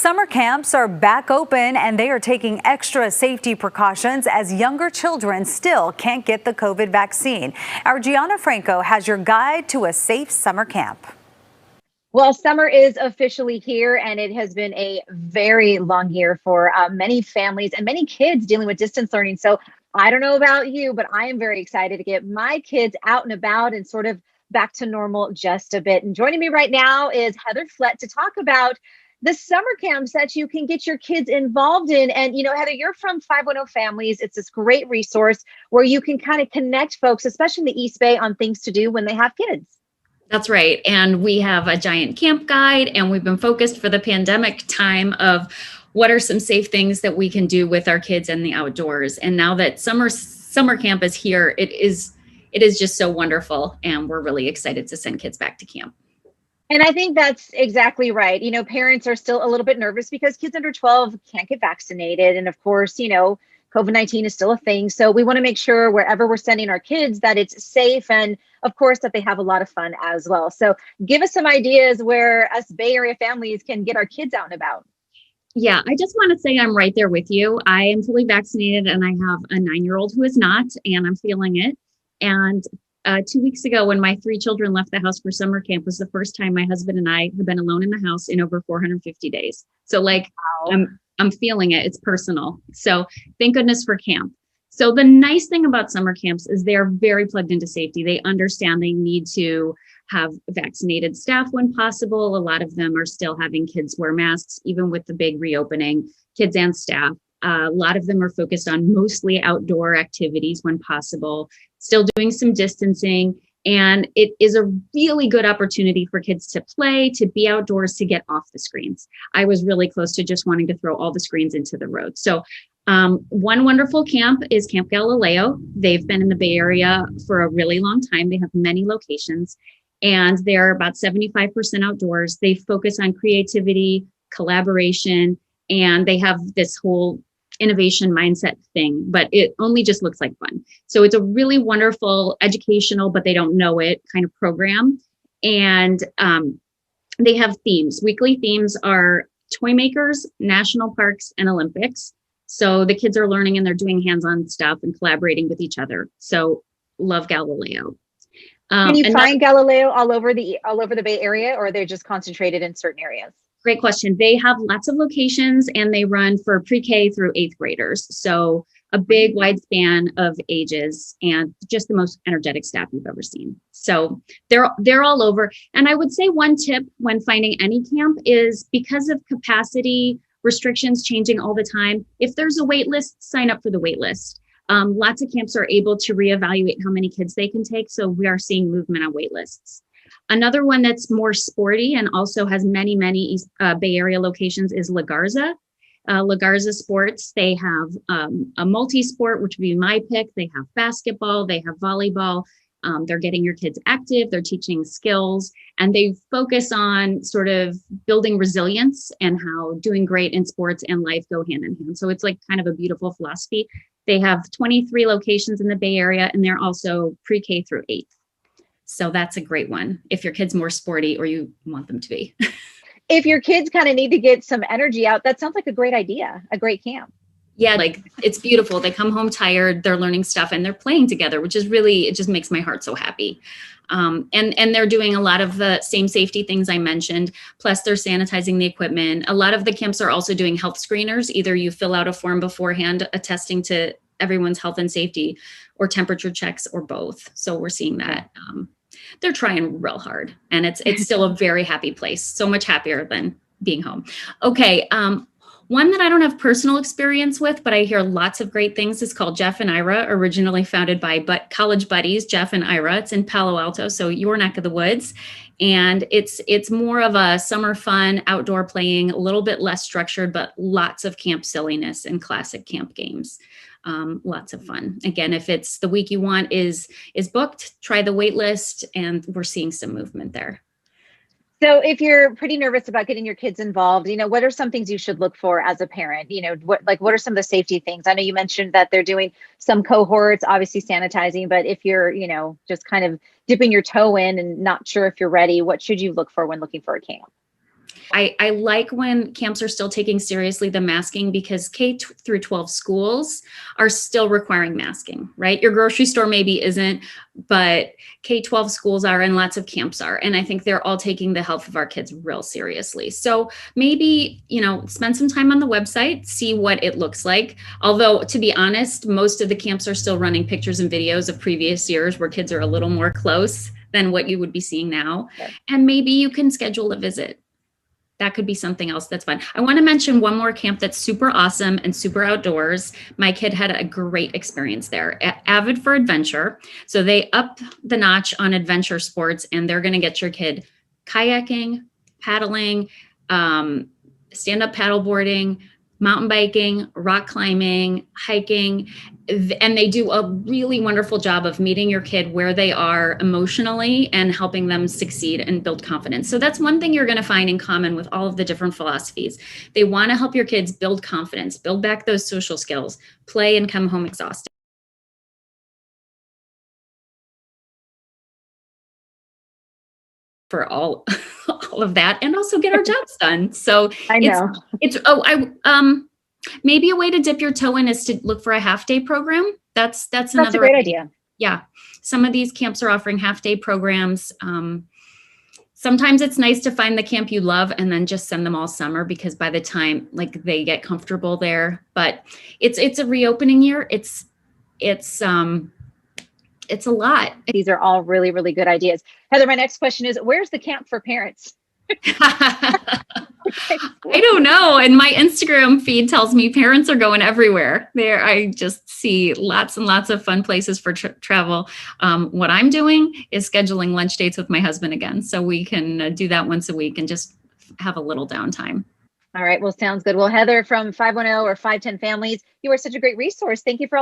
Summer camps are back open and they are taking extra safety precautions as younger children still can't get the COVID vaccine. Our Gianna Franco has your guide to a safe summer camp. Well, summer is officially here, and it has been a very long year for many families and many kids dealing with distance learning. So I don't know about you, but I am very excited to get my kids out and about and sort of back to normal just a bit. And joining me right now is Flett to talk about the summer camps that you can get your kids involved in. And, you know, Heather, you're from 510 Families. It's this great resource where you can kind of connect folks, especially in the East Bay, on things to do when they have kids. That's right. And we have a giant camp guide, and we've been focused for the pandemic time of what are some safe things that we can do with our kids in the outdoors. And now that summer camp is here, it is just so wonderful. And we're really excited to send kids back to camp. And I think that's exactly right. You know, parents are still a little bit nervous because kids under 12 can't get vaccinated. And of course, you know, COVID-19 is still a thing. So we want to make sure wherever we're sending our kids that it's safe and of course that they have a lot of fun as well. So give us some ideas where us Bay Area families can get our kids out and about. Yeah, I just want to say I'm right there with you. I am fully vaccinated and I have a 9-year-old who is not, and I'm feeling it. And 2 weeks ago, when my 3 children left the house for summer camp, was the first time my husband and I have been alone in the house in over 450 days. So wow. I'm feeling it. It's personal. So thank goodness for camp. So the nice thing about summer camps is they're very plugged into safety. They understand they need to have vaccinated staff when possible. A lot of them are still having kids wear masks, even with the big reopening, kids and staff. A lot of them are focused on mostly outdoor activities when possible, still doing some distancing. And it is a really good opportunity for kids to play, to be outdoors, to get off the screens. I was really close to just wanting to throw all the screens into the road. So one wonderful camp is Camp Galileo. They've been in the Bay Area for a really long time. They have many locations and they're about 75% outdoors. They focus on creativity, collaboration, and they have this whole innovation mindset thing, but it only just looks like fun. So it's a really wonderful educational, but they don't know it kind of program. And they have themes. Weekly themes are toy makers, national parks, and Olympics. So the kids are learning and they're doing hands-on stuff and collaborating with each other. So love Galileo. Can you find Galileo all over the Bay Area, or are they just concentrated in certain areas? Great question. They have lots of locations and they run for pre-K through 8th graders. So a big wide span of ages and just the most energetic staff you've ever seen. So they're all over. And I would say one tip when finding any camp is, because of capacity restrictions changing all the time, if there's a wait list, sign up for the wait list. Lots of camps are able to reevaluate how many kids they can take. So we are seeing movement on wait lists. Another one that's more sporty and also has many Bay Area locations is Lagarza. Lagarza Sports, they have a multi-sport, which would be my pick. They have basketball, they have volleyball. They're getting your kids active, they're teaching skills, and they focus on sort of building resilience and how doing great in sports and life go hand in hand. So it's like kind of a beautiful philosophy. They have 23 locations in the Bay Area, and they're also pre-K through 8th. So that's a great one if your kid's more sporty or you want them to be. If your kids kind of need to get some energy out, that sounds like a great idea, a great camp. Yeah, like it's beautiful. They come home tired, they're learning stuff and they're playing together, which is really, it just makes my heart so happy. And they're doing a lot of the same safety things I mentioned, plus they're sanitizing the equipment. A lot of the camps are also doing health screeners. Either you fill out a form beforehand attesting to everyone's health and safety, or temperature checks, or both. So we're seeing that. They're trying real hard, and it's still a very happy place. So much happier than being home. Okay. One that I don't have personal experience with, but I hear lots of great things, is called Jeff and Ira, originally founded by college buddies, Jeff and Ira. It's in Palo Alto, so your neck of the woods. And it's more of a summer fun, outdoor playing, a little bit less structured, but lots of camp silliness and classic camp games. Lots of fun. Again, if it's the week you want is booked, try the wait list, and we're seeing some movement there. So if you're pretty nervous about getting your kids involved, you know, what are some things you should look for as a parent? You know, what are some of the safety things? I know you mentioned that they're doing some cohorts, obviously sanitizing, but if you're, you know, just kind of dipping your toe in and not sure if you're ready, what should you look for when looking for a camp? I like when camps are still taking seriously the masking, because K through 12 schools are still requiring masking, right? Your grocery store maybe isn't, but K-12 schools are, and lots of camps are. And I think they're all taking the health of our kids real seriously. So maybe, spend some time on the website, see what it looks like. Although, to be honest, most of the camps are still running pictures and videos of previous years where kids are a little more close than what you would be seeing now. Okay. And maybe you can schedule a visit. That could be something else that's fun. I want to mention one more camp that's super awesome and super outdoors. My kid had a great experience there. Avid for Adventure. So they up the notch on adventure sports, and they're going to get your kid kayaking, paddling, stand-up paddleboarding, mountain biking, rock climbing, hiking. And they do a really wonderful job of meeting your kid where they are emotionally and helping them succeed and build confidence. So that's one thing you're going to find in common with all of the different philosophies. They want to help your kids build confidence, build back those social skills, play and come home exhausted. For all of that, and also get our jobs done. So I know maybe a way to dip your toe in is to look for a half-day program. That's another a great idea. Yeah, some of these camps are offering half-day programs. Sometimes it's nice to find the camp you love and then just send them all summer, because by the time they get comfortable there. But it's a reopening year. It's a lot. These are all really, really good ideas. Heather, my next question is, where's the camp for parents? I don't know. And my Instagram feed tells me parents are going everywhere. There, I just see lots and lots of fun places for travel. What I'm doing is scheduling lunch dates with my husband again, so we can do that once a week and just have a little downtime. All right. Well, sounds good. Well, Heather from 510 or 510 Families, you are such a great resource. Thank you for all